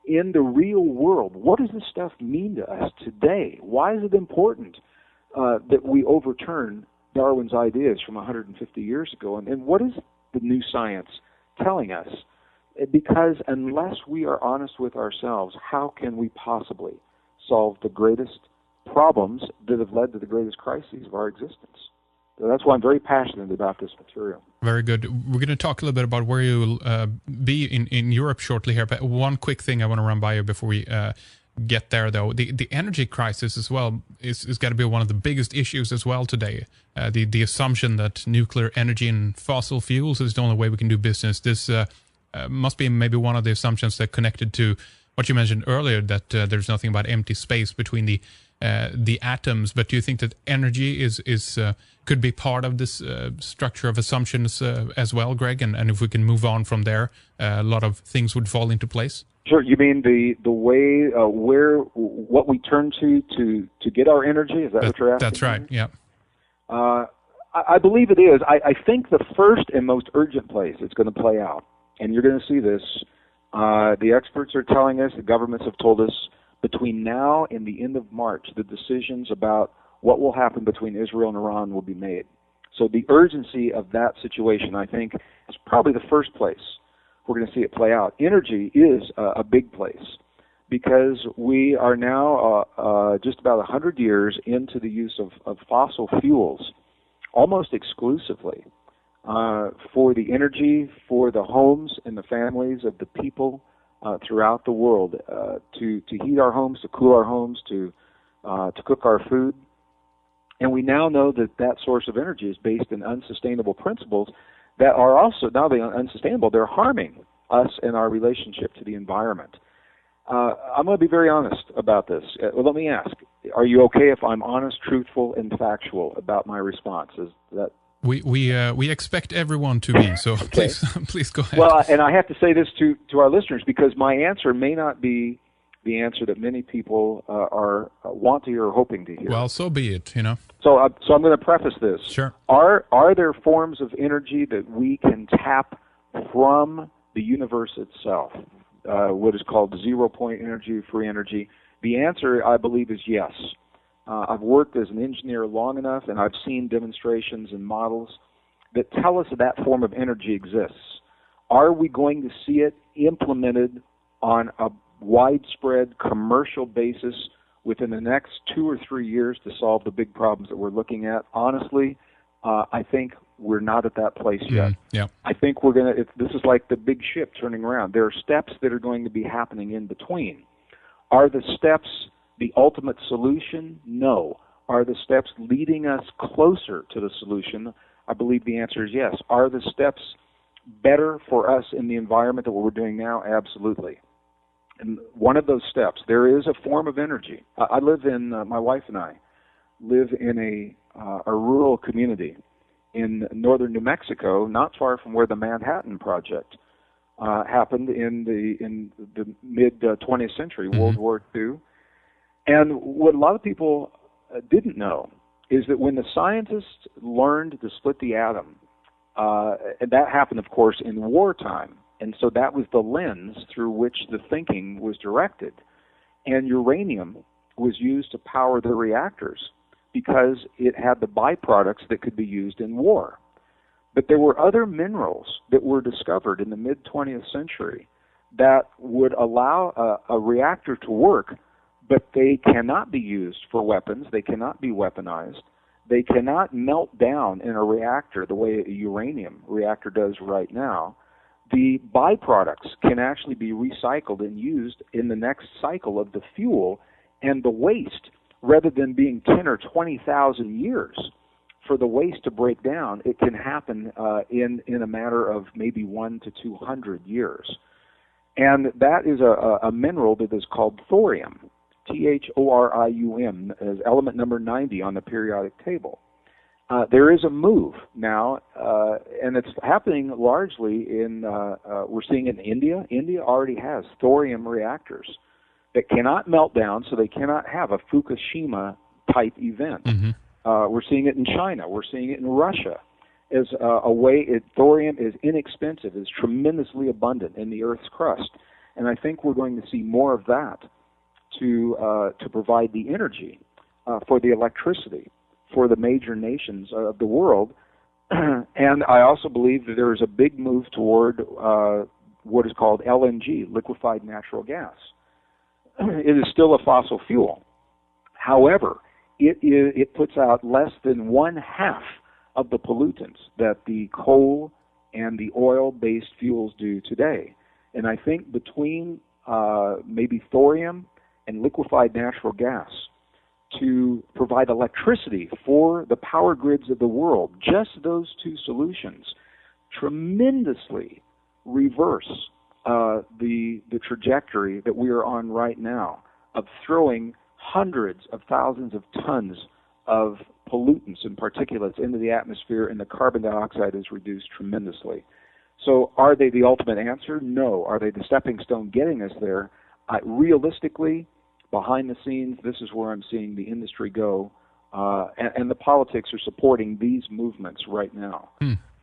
in the real world. What does this stuff mean to us today? Why is it important that we overturn Darwin's ideas from 150 years ago? And what is the new science telling us? Because unless we are honest with ourselves, how can we possibly solve the greatest problems that have led to the greatest crises of our existence? So that's why I'm very passionate about this material. Very good. We're going to talk a little bit about where you'll be in Europe shortly here. But one quick thing I want to run by you before we get there, though. The energy crisis as well is got to be one of the biggest issues as well today. The assumption that nuclear energy and fossil fuels is the only way we can do business. This must be maybe one of the assumptions that connected to what you mentioned earlier, that there's nothing about empty space between the atoms. But do you think that energy is could be part of this structure of assumptions as well, Greg? And if we can move on from there, a lot of things would fall into place. Sure. You mean the way what we turn to get our energy? Is that what you're asking? That's right. Yeah. I believe it is. I think the first and most urgent place it's going to play out, and you're going to see this. The experts are telling us, the governments have told us, between now and the end of March, the decisions about what will happen between Israel and Iran will be made. So the urgency of that situation, I think, is probably the first place we're going to see it play out. Energy is a big place because we are now just about 100 years into the use of fossil fuels, almost exclusively, for the energy, for the homes and the families of the people throughout the world, to heat our homes, to cool our homes, to cook our food. And we now know that source of energy is based in unsustainable principles that are also, not only unsustainable, they're harming us and our relationship to the environment. I'm going to be very honest about this. Well, let me ask, are you okay if I'm honest, truthful, and factual about my response? Is that... We expect everyone to be, so okay. please go ahead. Well, and I have to say this to our listeners, because my answer may not be the answer that many people want to hear or hoping to hear. Well, so be it, you know. So I'm going to preface this. Sure. Are there forms of energy that we can tap from the universe itself? What is called zero-point energy, free energy? The answer, I believe, is yes. I've worked as an engineer long enough, and I've seen demonstrations and models that tell us that form of energy exists. Are we going to see it implemented on a widespread commercial basis within the next 2 or 3 years to solve the big problems that we're looking at? Honestly, I think we're not at that place yet. Yeah. I think we're going to, this is like the big ship turning around. There are steps that are going to be happening in between. Are the steps the ultimate solution? No. Are the steps leading us closer to the solution? I believe the answer is yes. Are the steps better for us in the environment than what we're doing now? Absolutely. And one of those steps, there is a form of energy. I live in, my wife and I live in a rural community in northern New Mexico, not far from where the Manhattan Project happened in the mid-20th century, World War II. And what a lot of people didn't know is that when the scientists learned to split the atom, and that happened, of course, in wartime, and so that was the lens through which the thinking was directed. And uranium was used to power the reactors because it had the byproducts that could be used in war. But there were other minerals that were discovered in the mid-20th century that would allow a reactor to work, but they cannot be used for weapons. They cannot be weaponized. They cannot melt down in a reactor the way a uranium reactor does right now. The byproducts can actually be recycled and used in the next cycle of the fuel, and the waste, rather than being 10 or 20,000 years for the waste to break down, it can happen in a matter of maybe 1 to 200 years. And that is a mineral that is called thorium. Thorium, as element number 90 on the periodic table. there is a move now, and it's happening largely in, we're seeing it in India. India already has thorium reactors that cannot melt down, so they cannot have a Fukushima-type event. Mm-hmm. We're seeing it in China. We're seeing it in Russia. As a way, thorium is inexpensive, is tremendously abundant in the Earth's crust. And I think we're going to see more of that to provide the energy for the electricity for the major nations of the world. And I also believe that there is a big move toward what is called LNG, liquefied natural gas. It is still a fossil fuel. However, it puts out less than 1/2 of the pollutants that the coal and the oil-based fuels do today. And I think between maybe thorium and liquefied natural gas to provide electricity for the power grids of the world, just those two solutions tremendously reverse the trajectory that we are on right now of throwing hundreds of thousands of tons of pollutants and particulates into the atmosphere, and the carbon dioxide is reduced tremendously. So are they the ultimate answer? No. Are they the stepping stone getting us there? Realistically, behind the scenes, this is where I'm seeing the industry go, and the politics are supporting these movements right now.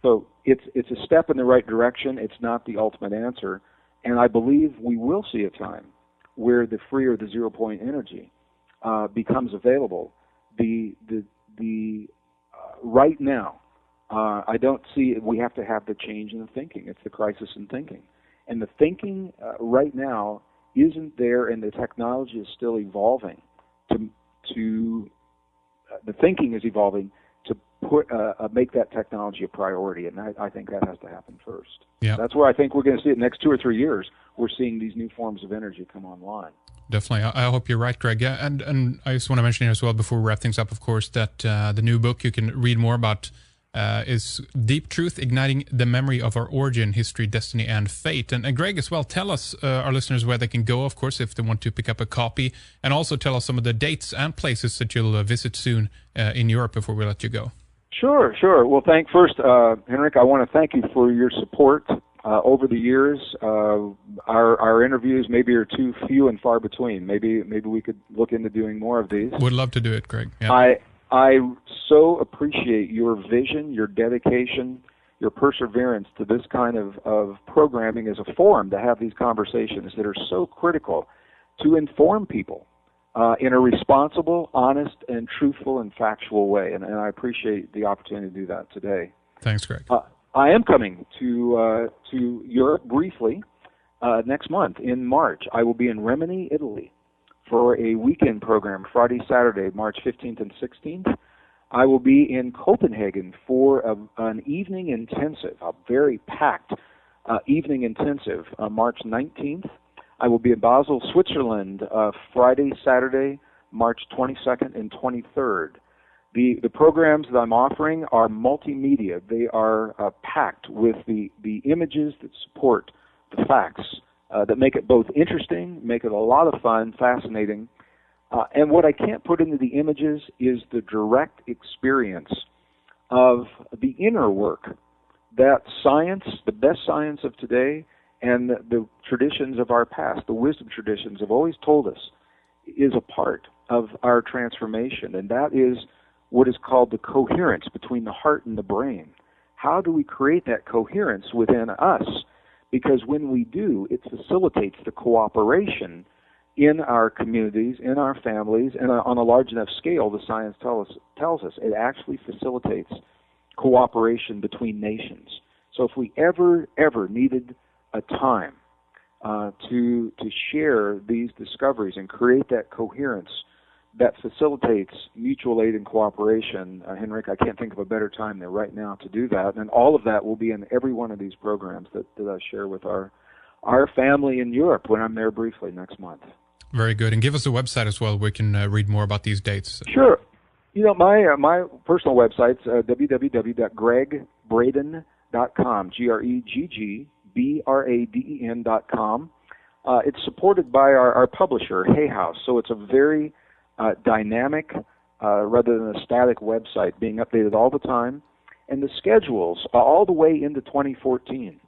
So it's a step in the right direction. It's not the ultimate answer, and I believe we will see a time where the free or the zero-point energy becomes available. Right now, I don't see we have to have the change in the thinking. It's the crisis in thinking, and the thinking right now isn't there, and the technology is still evolving. The thinking is evolving to make that technology a priority, and I think that has to happen first. Yeah. That's where I think we're going to see it in the next 2 or 3 years. We're seeing these new forms of energy come online. Definitely. I hope you're right, Greg. Yeah, and I just want to mention here as well, before we wrap things up, of course, that the new book you can read more about is Deep Truth, Igniting the Memory of Our Origin, History, Destiny, and Fate. And Greg, as well, tell us, our listeners, where they can go, of course, if they want to pick up a copy, and also tell us some of the dates and places that you'll visit soon in Europe before we let you go. Sure. Well, first, Henrik, I want to thank you for your support over the years. Our interviews maybe are too few and far between. Maybe we could look into doing more of these. Would love to do it, Greg. Yeah. I so appreciate your vision, your dedication, your perseverance to this kind of programming as a forum to have these conversations that are so critical to inform people in a responsible, honest, and truthful and factual way. And I appreciate the opportunity to do that today. Thanks, Greg. I am coming to Europe briefly next month in March. I will be in Rimini, Italy, for a weekend program, Friday, Saturday, March 15th and 16th. I will be in Copenhagen for an evening intensive, a very packed evening intensive, March 19th. I will be in Basel, Switzerland, Friday, Saturday, March 22nd and 23rd. The programs that I'm offering are multimedia. They are packed with the images that support the facts, that make it both interesting, make it a lot of fun, fascinating. And what I can't put into the images is the direct experience of the inner work that science, the best science of today, and the traditions of our past, the wisdom traditions, have always told us is a part of our transformation. And that is what is called the coherence between the heart and the brain. How do we create that coherence within us? Because when we do, it facilitates the cooperation in our communities, in our families, and on a large enough scale, the science tells us, it actually facilitates cooperation between nations. So if we ever needed a time to share these discoveries and create that coherence that facilitates mutual aid and cooperation, Henrik, I can't think of a better time than right now to do that. And all of that will be in every one of these programs that I share with our family in Europe when I'm there briefly next month. Very good. And give us a website as well where we can read more about these dates. Sure. You know, my personal website's www.greggbraden.com, GreggBraden.com. It's supported by our publisher, Hay House, so it's a very dynamic, rather than a static website, being updated all the time. And the schedules all the way into 2014.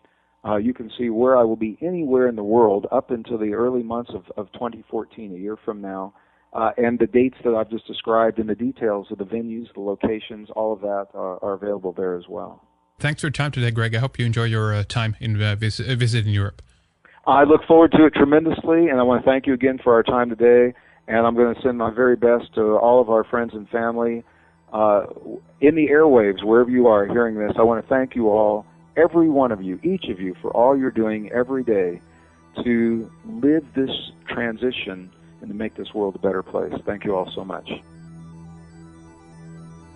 You can see where I will be anywhere in the world up until the early months of 2014, a year from now. And the dates that I've just described and the details of the venues, the locations, all of that are available there as well. Thanks for your time today, Greg. I hope you enjoy your time in visiting Europe. I look forward to it tremendously, and I want to thank you again for our time today. And I'm going to send my very best to all of our friends and family in the airwaves, wherever you are hearing this. I want to thank you all, every one of you, each of you, for all you're doing every day to live this transition and to make this world a better place. Thank you all so much.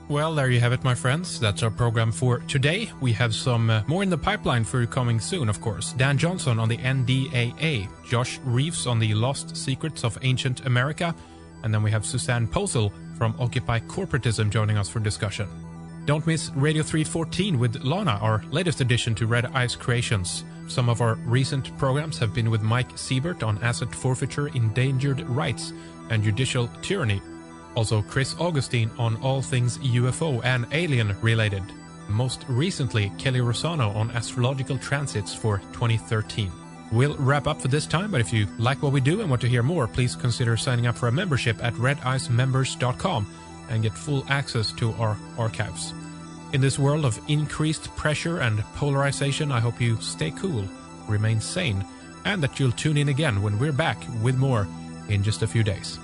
Well, there you have it, my friends. That's our program for today. We have some more in the pipeline for you coming soon, of course. Dan Johnson on the NDAA, Josh Reeves on the Lost Secrets of Ancient America, and then we have Suzanne Posel from Occupy Corporatism joining us for discussion. Don't miss Radio 314 with Lana, our latest addition to Red Eyes Creations. Some of our recent programs have been with Mike Siebert on asset forfeiture, endangered rights, and judicial tyranny. Also Chris Augustine on all things UFO and alien related. Most recently, Kelly Rosano on astrological transits for 2013. We'll wrap up for this time, but if you like what we do and want to hear more, please consider signing up for a membership at redicemembers.com and get full access to our archives. In this world of increased pressure and polarization, I hope you stay cool, remain sane, and that you'll tune in again when we're back with more in just a few days.